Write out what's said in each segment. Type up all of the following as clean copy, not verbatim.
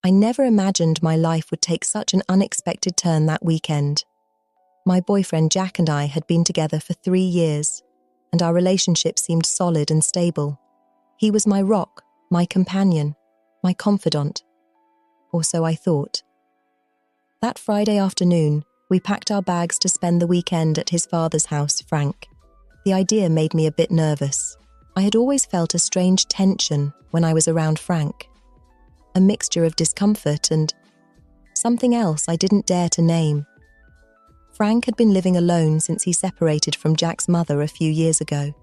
I never imagined my life would take such an unexpected turn that weekend. My boyfriend Jack and I had been together for 3 years, and our relationship seemed solid and stable. He was my rock, my companion, my confidant. Or so I thought. That Friday afternoon, we packed our bags to spend the weekend at his father's house, Frank. The idea made me a bit nervous. I had always felt a strange tension when I was around Frank. A mixture of discomfort and something else I didn't dare to name. Frank had been living alone since he separated from Jack's mother a few years ago.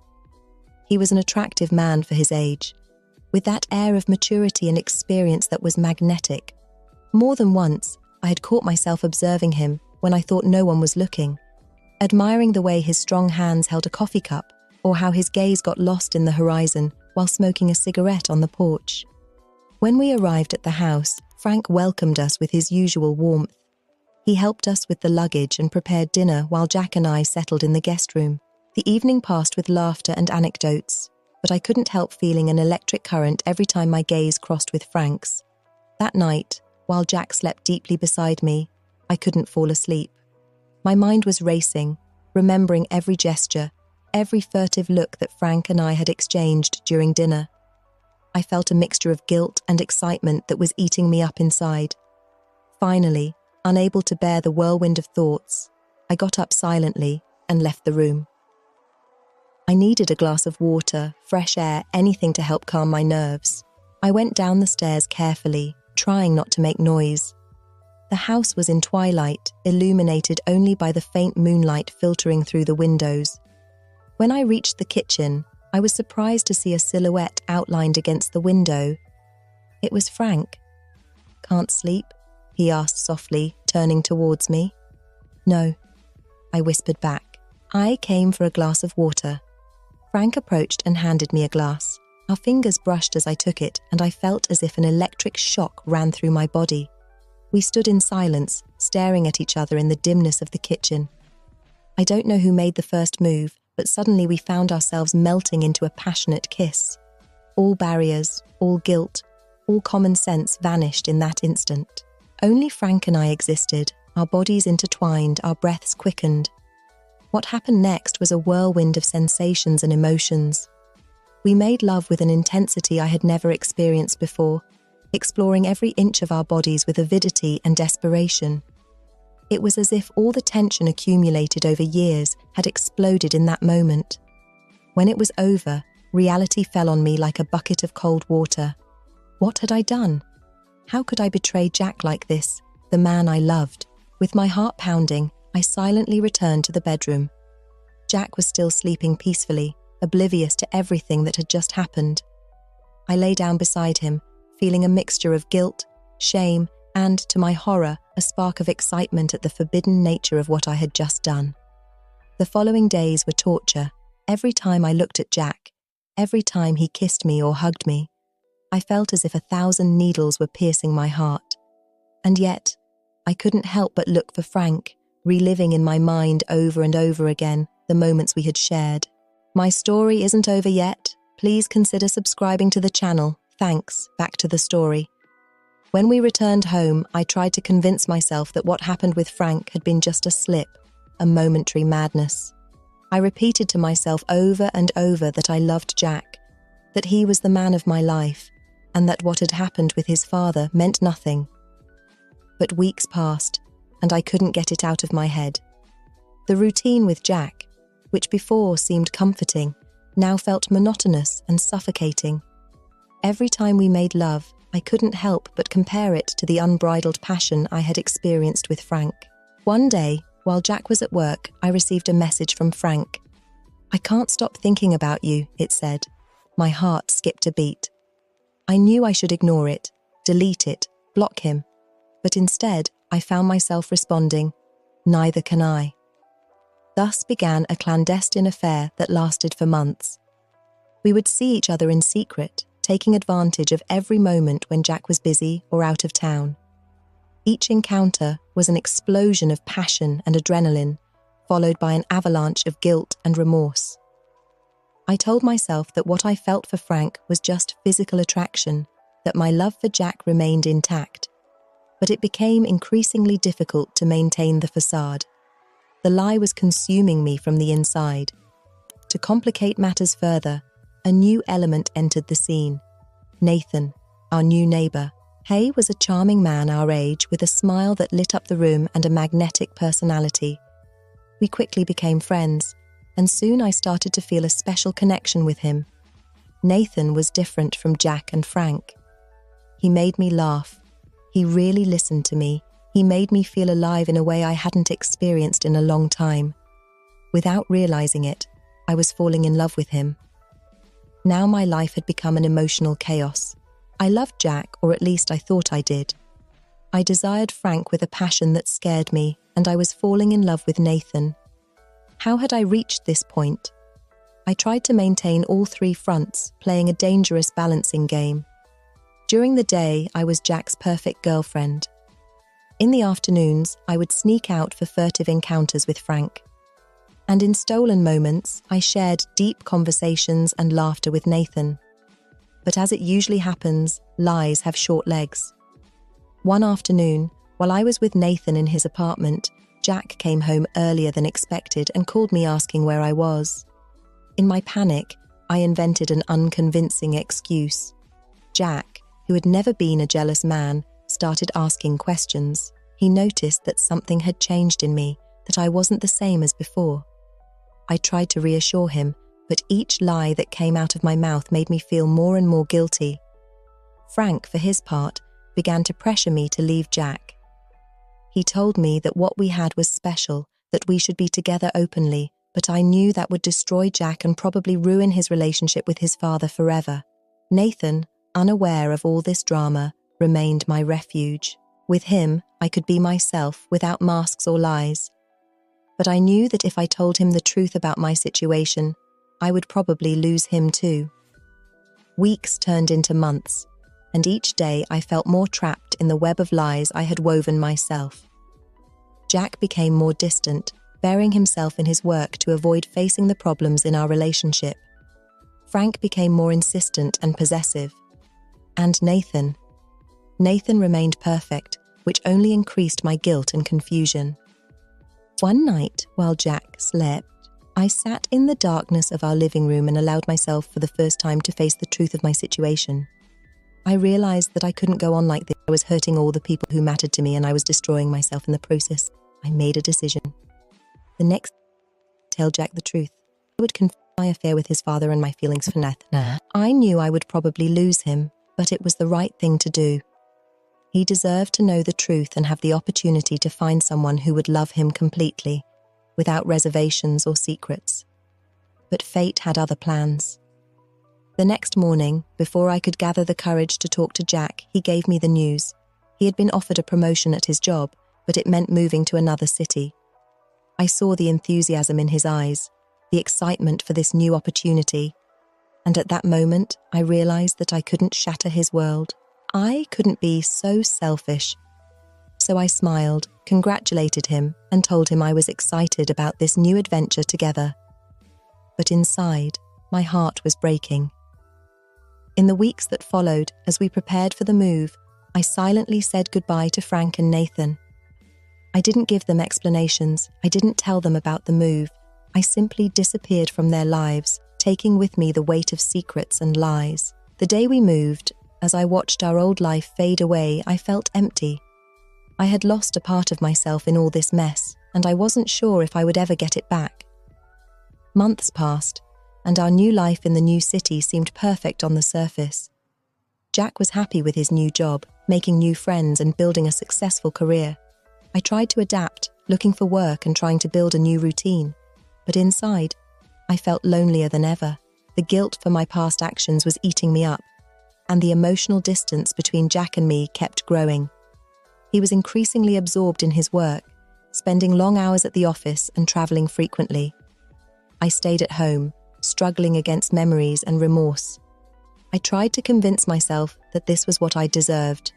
He was an attractive man for his age, with that air of maturity and experience that was magnetic. More than once, I had caught myself observing him when I thought no one was looking, admiring the way his strong hands held a coffee cup or how his gaze got lost in the horizon while smoking a cigarette on the porch. When we arrived at the house, Frank welcomed us with his usual warmth. He helped us with the luggage and prepared dinner while Jack and I settled in the guest room. The evening passed with laughter and anecdotes, but I couldn't help feeling an electric current every time my gaze crossed with Frank's. That night, while Jack slept deeply beside me, I couldn't fall asleep. My mind was racing, remembering every gesture, every furtive look that Frank and I had exchanged during dinner. I felt a mixture of guilt and excitement that was eating me up inside. Finally, unable to bear the whirlwind of thoughts, I got up silently and left the room. I needed a glass of water, fresh air, anything to help calm my nerves. I went down the stairs carefully, trying not to make noise. The house was in twilight, illuminated only by the faint moonlight filtering through the windows. When I reached the kitchen, I was surprised to see a silhouette outlined against the window. It was Frank. "Can't sleep?" he asked softly, turning towards me. "No," I whispered back. "I came for a glass of water." Frank approached and handed me a glass. Our fingers brushed as I took it, and I felt as if an electric shock ran through my body. We stood in silence, staring at each other in the dimness of the kitchen. I don't know who made the first move, but suddenly we found ourselves melting into a passionate kiss. All barriers, all guilt, all common sense vanished in that instant. Only Frank and I existed, our bodies intertwined, our breaths quickened. What happened next was a whirlwind of sensations and emotions. We made love with an intensity I had never experienced before, exploring every inch of our bodies with avidity and desperation. It was as if all the tension accumulated over years had exploded in that moment. When it was over, reality fell on me like a bucket of cold water. What had I done? How could I betray Jack like this, the man I loved? With my heart pounding, I silently returned to the bedroom. Jack was still sleeping peacefully, oblivious to everything that had just happened. I lay down beside him, feeling a mixture of guilt, shame, and, to my horror, a spark of excitement at the forbidden nature of what I had just done. The following days were torture. Every time I looked at Jack, every time he kissed me or hugged me, I felt as if 1,000 needles were piercing my heart. And yet, I couldn't help but look for Frank, reliving in my mind over and over again the moments we had shared. My story isn't over yet. Please consider subscribing to the channel. Thanks. Back to the story. When we returned home, I tried to convince myself that what happened with Frank had been just a slip, a momentary madness. I repeated to myself over and over that I loved Jack, that he was the man of my life, and that what had happened with his father meant nothing. But weeks passed, and I couldn't get it out of my head. The routine with Jack, which before seemed comforting, now felt monotonous and suffocating. Every time we made love, I couldn't help but compare it to the unbridled passion I had experienced with Frank. One day, while Jack was at work, I received a message from Frank. "I can't stop thinking about you," it said. My heart skipped a beat. I knew I should ignore it, delete it, block him. But instead, I found myself responding, "Neither can I." Thus began a clandestine affair that lasted for months. We would see each other in secret, taking advantage of every moment when Jack was busy or out of town. Each encounter was an explosion of passion and adrenaline, followed by an avalanche of guilt and remorse. I told myself that what I felt for Frank was just physical attraction, that my love for Jack remained intact, but it became increasingly difficult to maintain the facade. The lie was consuming me from the inside. To complicate matters further, a new element entered the scene. Nathan, our new neighbor. Hay was a charming man our age with a smile that lit up the room and a magnetic personality. We quickly became friends, and soon I started to feel a special connection with him. Nathan was different from Jack and Frank. He made me laugh. He really listened to me. He made me feel alive in a way I hadn't experienced in a long time. Without realizing it, I was falling in love with him. Now my life had become an emotional chaos. I loved Jack, or at least I thought I did. I desired Frank with a passion that scared me, and I was falling in love with Nathan. How had I reached this point? I tried to maintain all three fronts, playing a dangerous balancing game. During the day, I was Jack's perfect girlfriend. In the afternoons, I would sneak out for furtive encounters with Frank. And in stolen moments, I shared deep conversations and laughter with Nathan. But as it usually happens, lies have short legs. One afternoon, while I was with Nathan in his apartment, Jack came home earlier than expected and called me asking where I was. In my panic, I invented an unconvincing excuse. Jack, who had never been a jealous man, started asking questions. He noticed that something had changed in me, that I wasn't the same as before. I tried to reassure him, but each lie that came out of my mouth made me feel more and more guilty. Frank, for his part, began to pressure me to leave Jack. He told me that what we had was special, that we should be together openly, but I knew that would destroy Jack and probably ruin his relationship with his father forever. Nathan, unaware of all this drama, remained my refuge. With him, I could be myself without masks or lies. But I knew that if I told him the truth about my situation, I would probably lose him too. Weeks turned into months, and each day I felt more trapped in the web of lies I had woven myself. Jack became more distant, burying himself in his work to avoid facing the problems in our relationship. Frank became more insistent and possessive. And Nathan remained perfect, which only increased my guilt and confusion. One night, while Jack slept, I sat in the darkness of our living room and allowed myself for the first time to face the truth of my situation. I realized that I couldn't go on like this. I was hurting all the people who mattered to me, and I was destroying myself in the process. I made a decision. The next tell Jack the truth. I would confess my affair with his father and my feelings for Nathan. I knew I would probably lose him, but it was the right thing to do. He deserved to know the truth and have the opportunity to find someone who would love him completely, without reservations or secrets. But fate had other plans. The next morning, before I could gather the courage to talk to Jack, he gave me the news. He had been offered a promotion at his job, but it meant moving to another city. I saw the enthusiasm in his eyes, the excitement for this new opportunity, and at that moment, I realized that I couldn't shatter his world. I couldn't be so selfish. So I smiled, congratulated him, and told him I was excited about this new adventure together. But inside, my heart was breaking. In the weeks that followed, as we prepared for the move, I silently said goodbye to Frank and Nathan. I didn't give them explanations. I didn't tell them about the move. I simply disappeared from their lives, taking with me the weight of secrets and lies. The day we moved, as I watched our old life fade away, I felt empty. I had lost a part of myself in all this mess, and I wasn't sure if I would ever get it back. Months passed, and our new life in the new city seemed perfect on the surface. Jack was happy with his new job, making new friends and building a successful career. I tried to adapt, looking for work and trying to build a new routine. But inside, I felt lonelier than ever. The guilt for my past actions was eating me up, and the emotional distance between Jack and me kept growing. He was increasingly absorbed in his work, spending long hours at the office and traveling frequently. I stayed at home, struggling against memories and remorse. I tried to convince myself that this was what I deserved,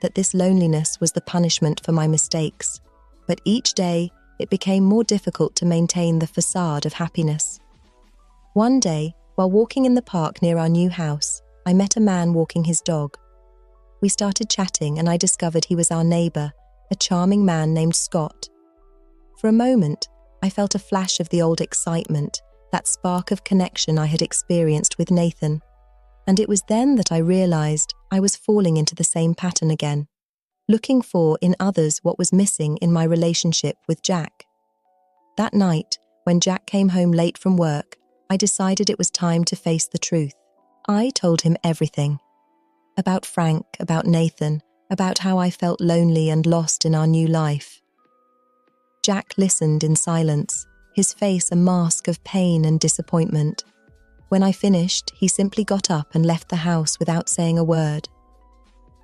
that this loneliness was the punishment for my mistakes. But each day, it became more difficult to maintain the facade of happiness. One day, while walking in the park near our new house, I met a man walking his dog. We started chatting and I discovered he was our neighbour, a charming man named Scott. For a moment, I felt a flash of the old excitement, that spark of connection I had experienced with Nathan. And it was then that I realised I was falling into the same pattern again, looking for in others what was missing in my relationship with Jack. That night, when Jack came home late from work, I decided it was time to face the truth. I told him everything. About Frank, about Nathan, about how I felt lonely and lost in our new life. Jack listened in silence, his face a mask of pain and disappointment. When I finished, he simply got up and left the house without saying a word.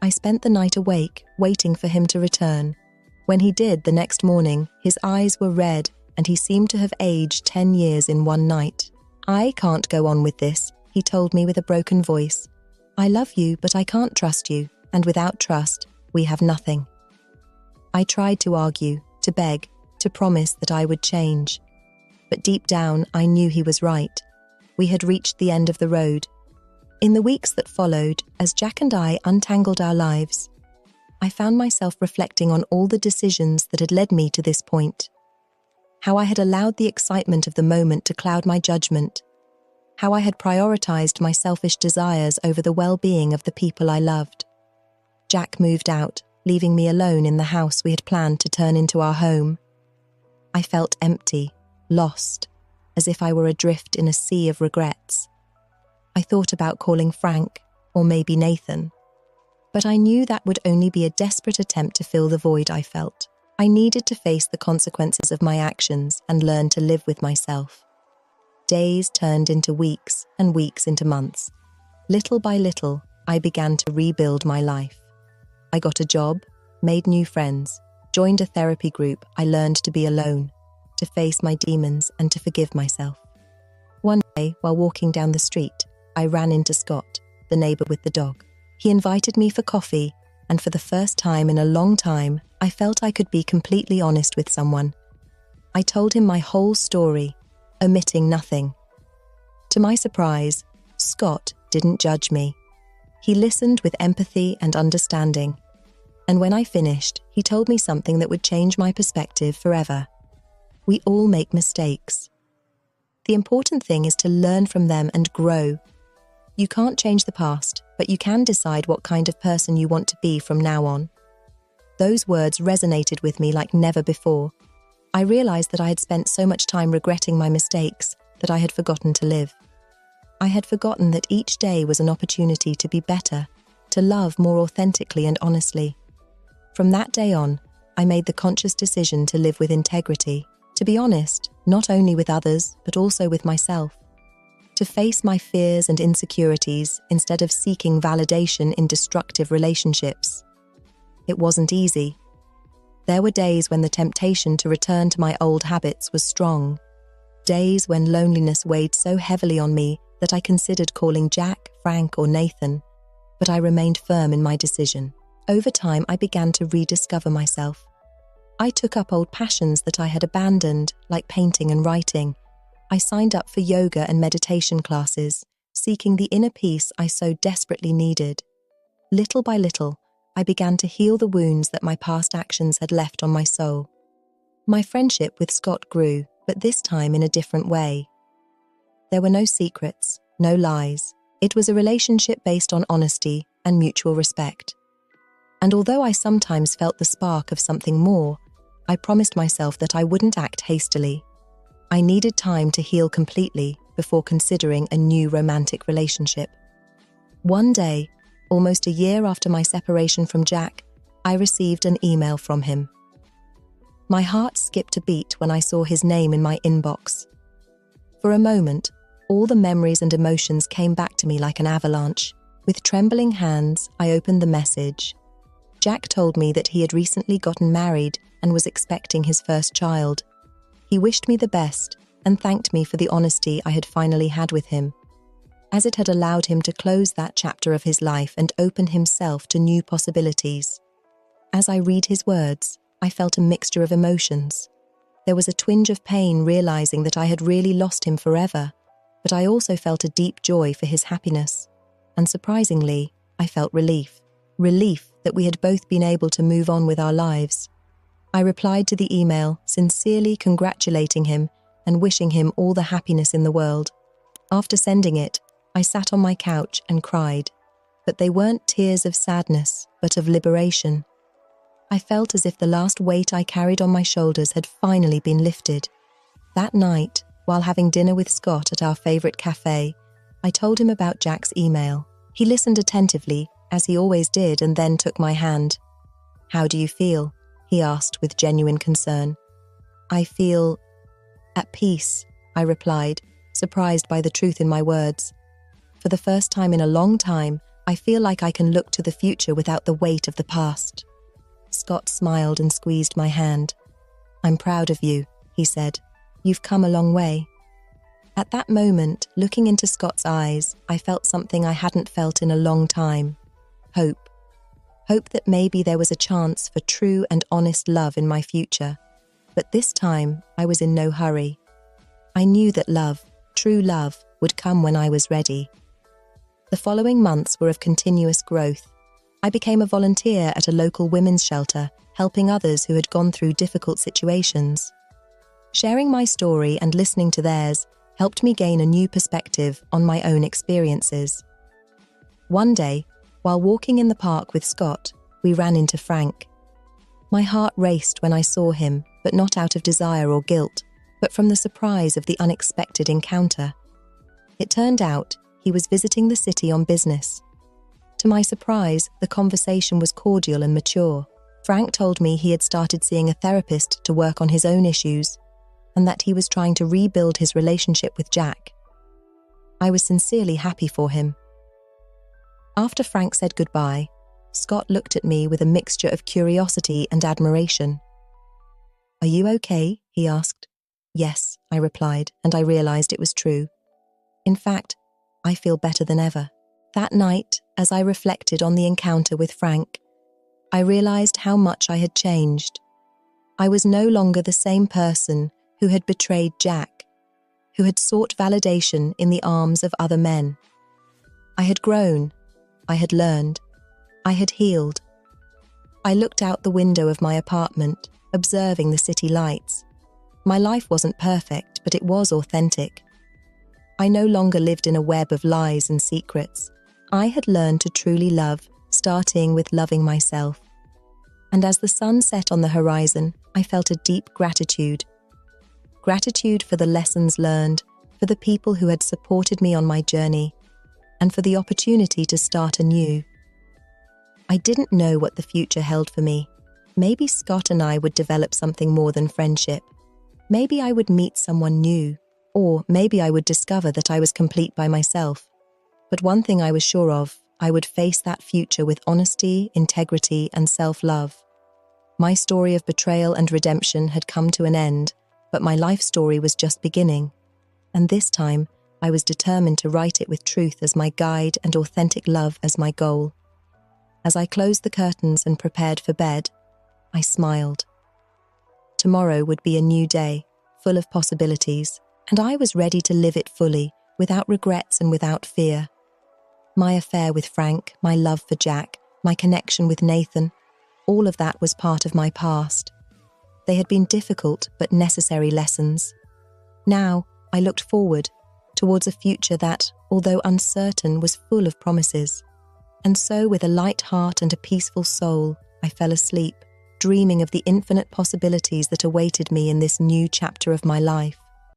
I spent the night awake, waiting for him to return. When he did the next morning, his eyes were red and he seemed to have aged 10 years in one night. "I can't go on with this," he told me with a broken voice. "I love you, but I can't trust you, and without trust, we have nothing." I tried to argue, to beg, to promise that I would change. But deep down, I knew he was right. We had reached the end of the road. In the weeks that followed, as Jack and I untangled our lives, I found myself reflecting on all the decisions that had led me to this point. How I had allowed the excitement of the moment to cloud my judgment. How I had prioritized my selfish desires over the well-being of the people I loved. Jack moved out, leaving me alone in the house we had planned to turn into our home. I felt empty, lost, as if I were adrift in a sea of regrets. I thought about calling Frank, or maybe Nathan. But I knew that would only be a desperate attempt to fill the void I felt. I needed to face the consequences of my actions and learn to live with myself. Days turned into weeks and weeks into months. Little by little, I began to rebuild my life. I got a job, made new friends, joined a therapy group. I learned to be alone, to face my demons and to forgive myself. One day, while walking down the street, I ran into Scott, the neighbour with the dog. He invited me for coffee, and for the first time in a long time, I felt I could be completely honest with someone. I told him my whole story, omitting nothing. To my surprise, Scott didn't judge me. He listened with empathy and understanding. And when I finished, he told me something that would change my perspective forever. We all make mistakes. The important thing is to learn from them and grow. You can't change the past, but you can decide what kind of person you want to be from now on. Those words resonated with me like never before. I realized that I had spent so much time regretting my mistakes that I had forgotten to live. I had forgotten that each day was an opportunity to be better, to love more authentically and honestly. From that day on, I made the conscious decision to live with integrity, to be honest, not only with others, but also with myself. To face my fears and insecurities instead of seeking validation in destructive relationships. It wasn't easy. There were days when the temptation to return to my old habits was strong. Days when loneliness weighed so heavily on me that I considered calling Jack, Frank, or Nathan, but I remained firm in my decision. Over time, I began to rediscover myself. I took up old passions that I had abandoned, like painting and writing. I signed up for yoga and meditation classes, seeking the inner peace I so desperately needed. Little by little, I began to heal the wounds that my past actions had left on my soul. My friendship with Scott grew, but this time in a different way. There were no secrets, no lies. It was a relationship based on honesty and mutual respect. And although I sometimes felt the spark of something more, I promised myself that I wouldn't act hastily. I needed time to heal completely before considering a new romantic relationship. One day, almost a year after my separation from Jack, I received an email from him. My heart skipped a beat when I saw his name in my inbox. For a moment, all the memories and emotions came back to me like an avalanche. With trembling hands, I opened the message. Jack told me that he had recently gotten married and was expecting his first child. He wished me the best and thanked me for the honesty I had finally had with him, as it had allowed him to close that chapter of his life and open himself to new possibilities. As I read his words, I felt a mixture of emotions. There was a twinge of pain realizing that I had really lost him forever, but I also felt a deep joy for his happiness, and surprisingly, I felt relief. relief that we had both been able to move on with our lives. I replied to the email, sincerely congratulating him and wishing him all the happiness in the world. After sending it, I sat on my couch and cried, but they weren't tears of sadness, but of liberation. I felt as if the last weight I carried on my shoulders had finally been lifted. That night, while having dinner with Scott at our favourite cafe, I told him about Jack's email. He listened attentively, as he always did, and then took my hand. "How do you feel?" he asked with genuine concern. "I feel at peace," I replied, surprised by the truth in my words. "For the first time in a long time, I feel like I can look to the future without the weight of the past." Scott smiled and squeezed my hand. "I'm proud of you," he said. "You've come a long way." At that moment, looking into Scott's eyes, I felt something I hadn't felt in a long time. Hope. Hope that maybe there was a chance for true and honest love in my future. But this time, I was in no hurry. I knew that love, true love, would come when I was ready. The following months were of continuous growth. I became a volunteer at a local women's shelter, helping others who had gone through difficult situations. Sharing my story and listening to theirs helped me gain a new perspective on my own experiences. One day, while walking in the park with Scott, we ran into Frank. My heart raced when I saw him, but not out of desire or guilt, but from the surprise of the unexpected encounter. It turned out he was visiting the city on business. To my surprise, the conversation was cordial and mature. Frank told me he had started seeing a therapist to work on his own issues, and that he was trying to rebuild his relationship with Jack. I was sincerely happy for him. After Frank said goodbye, Scott looked at me with a mixture of curiosity and admiration. "Are you okay?" he asked. "Yes," I replied, and I realized it was true. In fact, I feel better than ever. That night, as I reflected on the encounter with Frank, I realized how much I had changed. I was no longer the same person who had betrayed Jack, who had sought validation in the arms of other men. I had grown, I had learned, I had healed. I looked out the window of my apartment, observing the city lights. My life wasn't perfect, but it was authentic. I no longer lived in a web of lies and secrets. I had learned to truly love, starting with loving myself. And as the sun set on the horizon, I felt a deep gratitude. Gratitude for the lessons learned, for the people who had supported me on my journey, and for the opportunity to start anew. I didn't know what the future held for me. Maybe Scott and I would develop something more than friendship. Maybe I would meet someone new, or maybe I would discover that I was complete by myself. But one thing I was sure of, I would face that future with honesty, integrity, and self-love. My story of betrayal and redemption had come to an end, but my life story was just beginning. And this time, I was determined to write it with truth as my guide and authentic love as my goal. As I closed the curtains and prepared for bed, I smiled. Tomorrow would be a new day, full of possibilities, and I was ready to live it fully, without regrets and without fear. My affair with Frank, my love for Jack, my connection with Nathan, all of that was part of my past. They had been difficult but necessary lessons. Now, I looked forward, towards a future that, although uncertain, was full of promises. And so, with a light heart and a peaceful soul, I fell asleep, dreaming of the infinite possibilities that awaited me in this new chapter of my life.